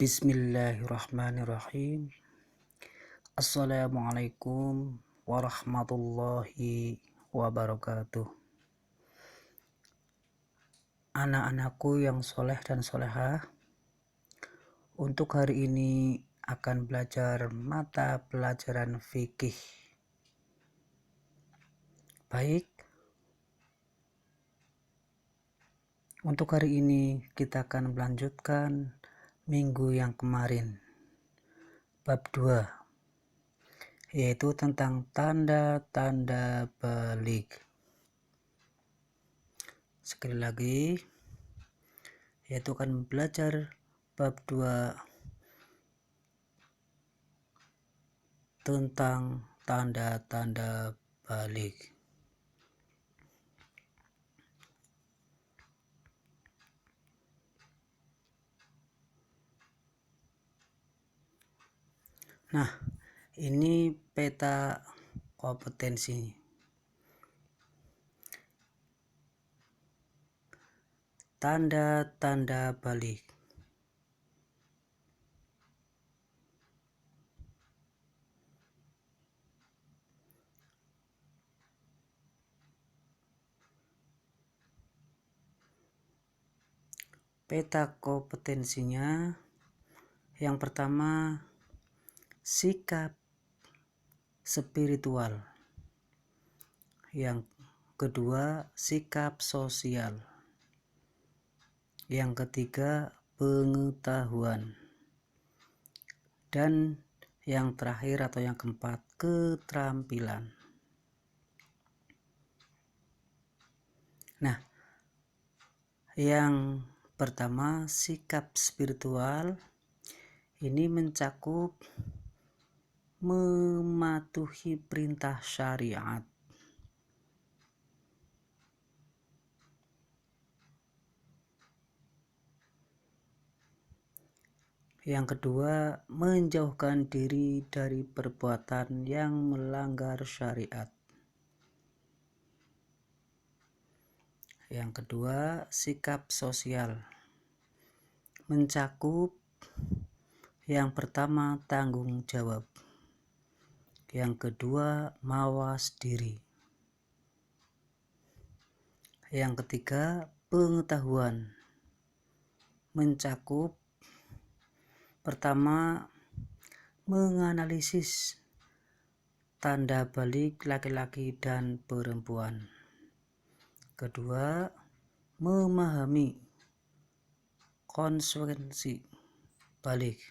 Bismillahirrahmanirrahim. Assalamualaikum warahmatullahi wabarakatuh. Anak-anakku yang soleh dan solehah, untuk hari ini akan belajar mata pelajaran fikih. Baik, untuk hari ini kita akan melanjutkan minggu yang kemarin, bab 2, yaitu tentang tanda-tanda balik. Sekali lagi, yaitu akan belajar bab 2 tentang tanda-tanda balik. Nah, ini peta kompetensi. Tanda-tanda balik. Peta kompetensinya, yang pertama, sikap spiritual. Yang kedua, sikap sosial. Yang ketiga, pengetahuan. Dan yang terakhir atau yang keempat, keterampilan. Nah, yang pertama, sikap spiritual ini mencakup mematuhi perintah syariat. Yang kedua, menjauhkan diri dari perbuatan yang melanggar syariat. Yang kedua, sikap sosial mencakup yang pertama, tanggung jawab. Yang kedua, mawas diri. Yang ketiga, pengetahuan mencakup pertama, menganalisis tanda balik laki-laki dan perempuan. Kedua, memahami konsekuensi balik.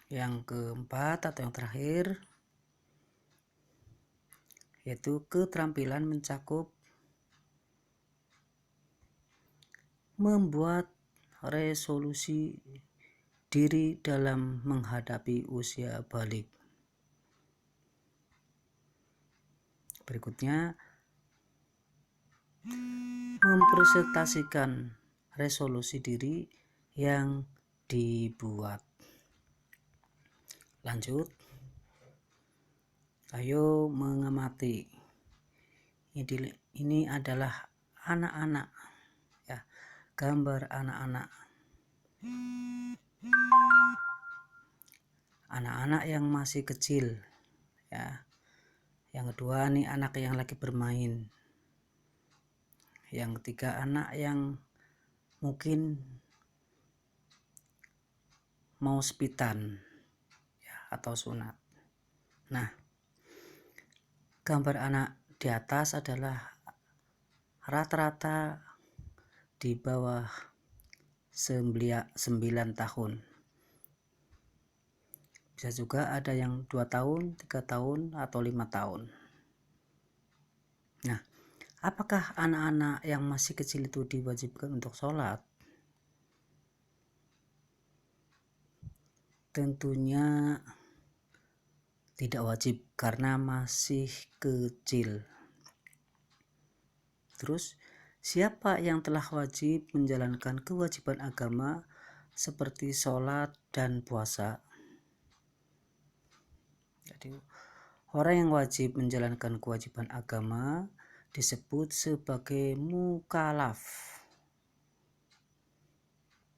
Yang keempat atau yang terakhir, yaitu keterampilan mencakup membuat resolusi diri dalam menghadapi usia balik. Berikutnya, mempresentasikan resolusi diri yang dibuat. Lanjut, ayo mengamati. Ini adalah anak-anak, ya, gambar anak-anak. Anak-anak yang masih kecil, ya. Yang kedua, nih anak yang lagi bermain. Yang ketiga, anak yang mungkin mau sepitan, ya, atau sunat. Nah, gambar anak di atas adalah rata-rata di bawah 9 tahun. Bisa juga ada yang 2 tahun, 3 tahun, atau 5 tahun. Nah, apakah anak-anak yang masih kecil itu diwajibkan untuk sholat? Tentunya tidak wajib karena masih kecil. Terus, siapa yang telah wajib menjalankan kewajiban agama seperti sholat dan puasa? Jadi, orang yang wajib menjalankan kewajiban agama disebut sebagai mukallaf.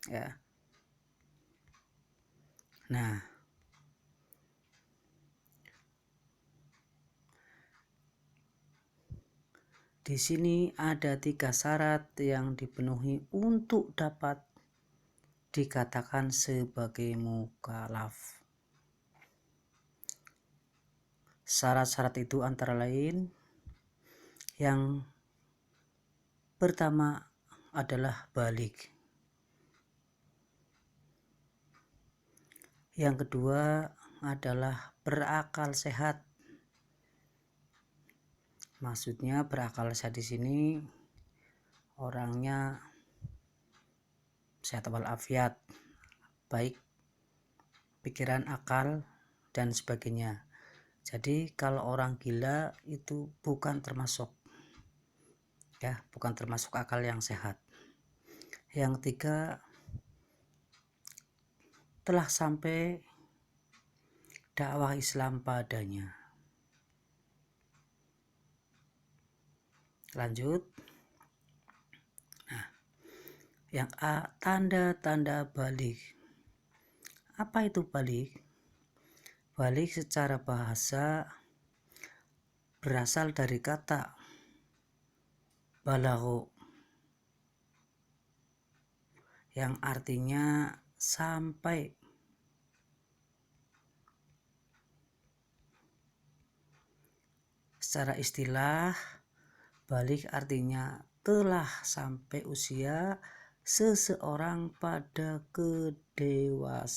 ya. Nah, di sini ada 3 syarat yang dipenuhi untuk dapat dikatakan sebagai mukallaf. Syarat-syarat itu antara lain, yang pertama adalah baligh. Yang kedua adalah berakal sehat. Maksudnya berakal sehat di sini orangnya sehat walafiat, baik pikiran, akal, dan sebagainya. Jadi kalau orang gila itu bukan termasuk akal yang sehat. Yang ketiga, telah sampai dakwah Islam padanya. Lanjut. Nah, yang A, tanda-tanda baligh. Apa itu baligh? Baligh secara bahasa berasal dari kata balagho yang artinya sampai. Secara istilah, baligh artinya telah sampai usia seseorang pada kedewasaan.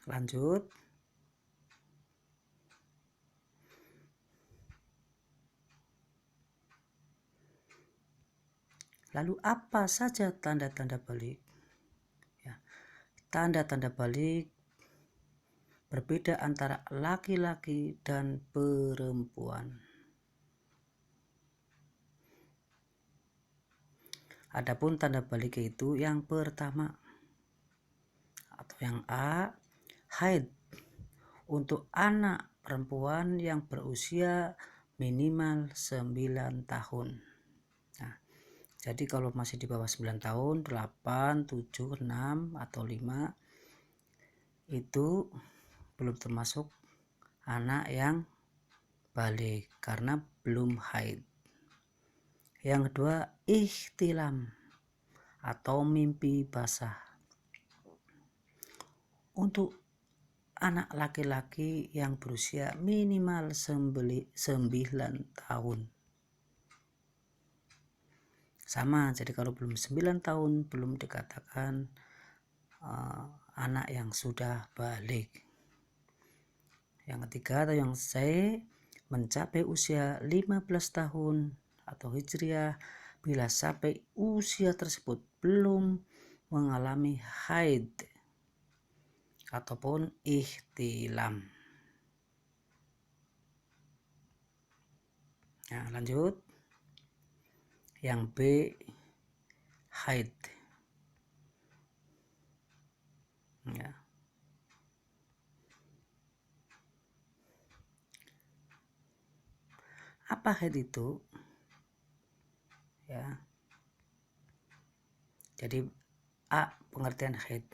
Lanjut. Lalu apa saja tanda-tanda baligh? Ya, tanda-tanda baligh berbeda antara laki-laki dan perempuan. Adapun tanda baligh itu yang pertama atau yang A, haid untuk anak perempuan yang berusia minimal 9 tahun. Nah, jadi kalau masih di bawah 9 tahun, 8, 7, 6, atau 5 itu belum termasuk anak yang baligh karena belum haid. Yang kedua, ihtilam atau mimpi basah. Untuk anak laki-laki yang berusia minimal 9 tahun. Sama, jadi kalau belum 9 tahun belum dikatakan anak yang sudah baligh. Yang ketiga atau yang C, mencapai usia 15 tahun atau hijriah bila sampai usia tersebut belum mengalami haid ataupun ihtilam. Nah, lanjut. Yang B, haid. Ya. Apa haid itu? Ya. Jadi A, pengertian haid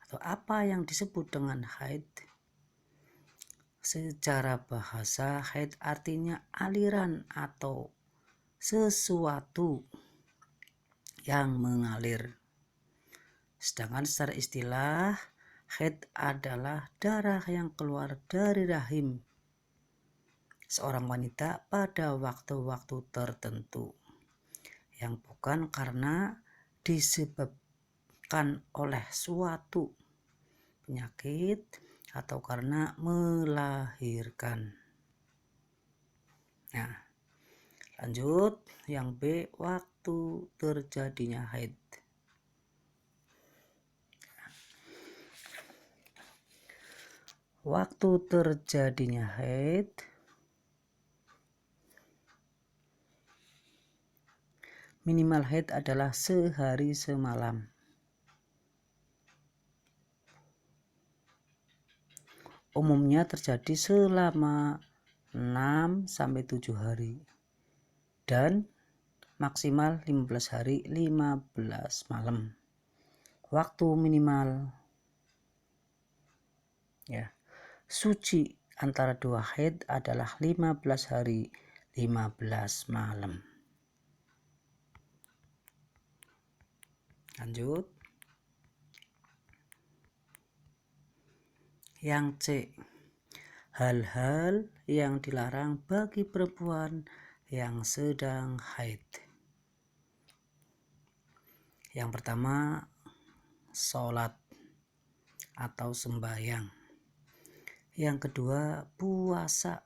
atau apa yang disebut dengan haid. Secara bahasa, haid artinya aliran atau sesuatu yang mengalir. Sedangkan secara istilah, haid adalah darah yang keluar dari rahim seorang wanita pada waktu-waktu tertentu yang bukan karena disebabkan oleh suatu penyakit atau karena melahirkan. Nah, lanjut. Yang B, waktu terjadinya haid. Waktu terjadinya haid minimal haid adalah sehari semalam. Umumnya terjadi selama 6 sampai 7 hari dan maksimal 15 hari 15 malam. Waktu minimal ya suci antara dua haid adalah 15 hari 15 malam. Lanjut. Yang C, hal-hal yang dilarang bagi perempuan yang sedang haid. Yang pertama, sholat atau sembahyang. Yang kedua, puasa.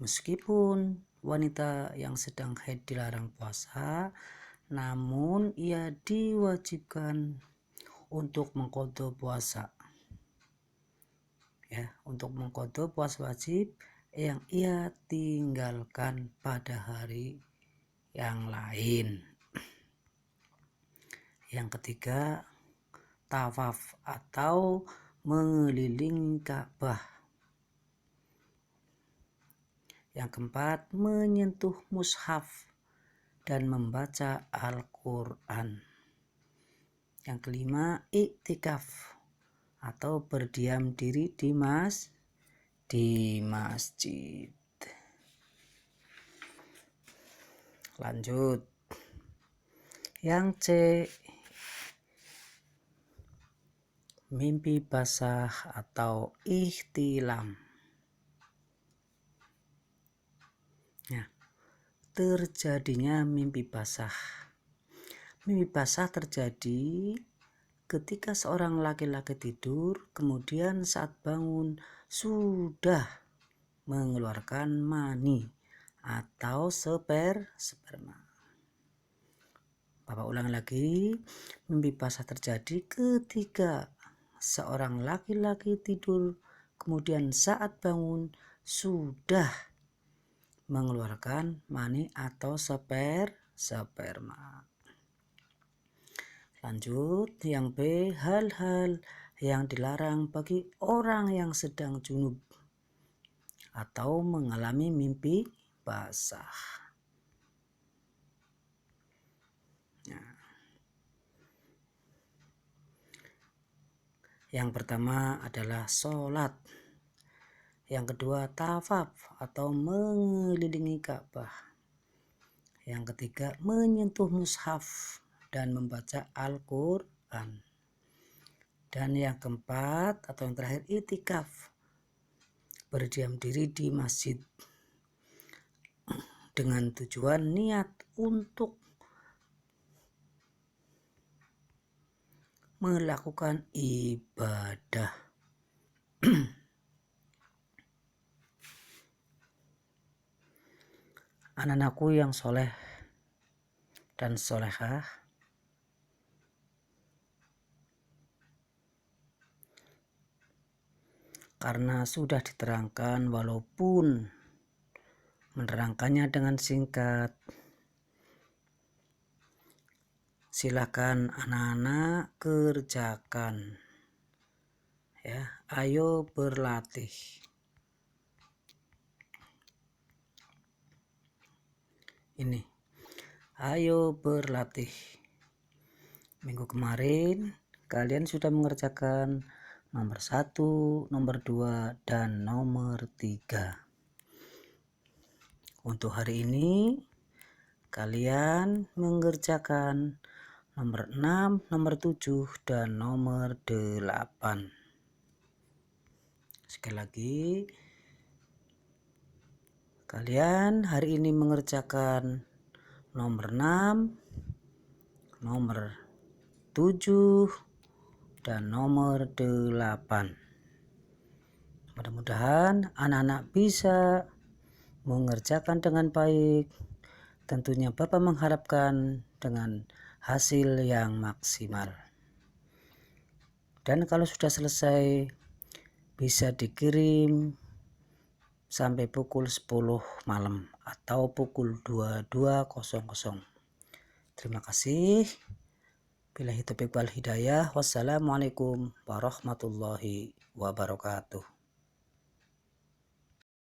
Meskipun wanita yang sedang haid dilarang puasa, namun ia diwajibkan untuk mengqadha puasa. Ya, untuk mengqadha puasa wajib yang ia tinggalkan pada hari yang lain. Yang ketiga, tawaf atau mengelilingi Ka'bah. Yang keempat, menyentuh mushaf dan membaca Al-Quran. Yang kelima, iktikaf atau berdiam diri di masjid. Lanjut. Yang C, mimpi basah atau ihtilam. Ya, terjadinya mimpi basah. Mimpi basah terjadi ketika seorang laki-laki tidur, kemudian saat bangun sudah mengeluarkan mani atau sperma. Bapak ulang lagi, mimpi basah terjadi ketika seorang laki-laki tidur, kemudian saat bangun sudah mengeluarkan mani atau sperma. Lanjut, yang B, hal-hal yang dilarang bagi orang yang sedang junub atau mengalami mimpi basah. Nah, yang pertama adalah sholat. Yang kedua, tawaf atau mengelilingi Ka'bah. Yang ketiga, menyentuh mushaf dan membaca Al-Quran. Dan yang keempat atau yang terakhir, itikaf, berdiam diri di masjid dengan tujuan niat untuk melakukan ibadah. Anak-anakku yang soleh dan solehah, karena sudah diterangkan walaupun menerangkannya dengan singkat, silakan anak-anak kerjakan. Ya, ayo berlatih. Ini, ayo berlatih. Minggu kemarin kalian sudah mengerjakan nomor 1, nomor 2, dan nomor 3. Untuk hari ini kalian mengerjakan nomor 6, nomor 7, dan nomor 8. Sekali lagi, kalian hari ini mengerjakan nomor 6, nomor 7, dan nomor 8. Mudah-mudahan anak-anak bisa mengerjakan dengan baik. Tentunya Bapak mengharapkan dengan hasil yang maksimal. Dan kalau sudah selesai, bisa dikirim sampai pukul 10 malam atau pukul 22.00. Terima kasih. Billahi taufiq wal hidayah. Wassalamualaikum warahmatullahi wabarakatuh.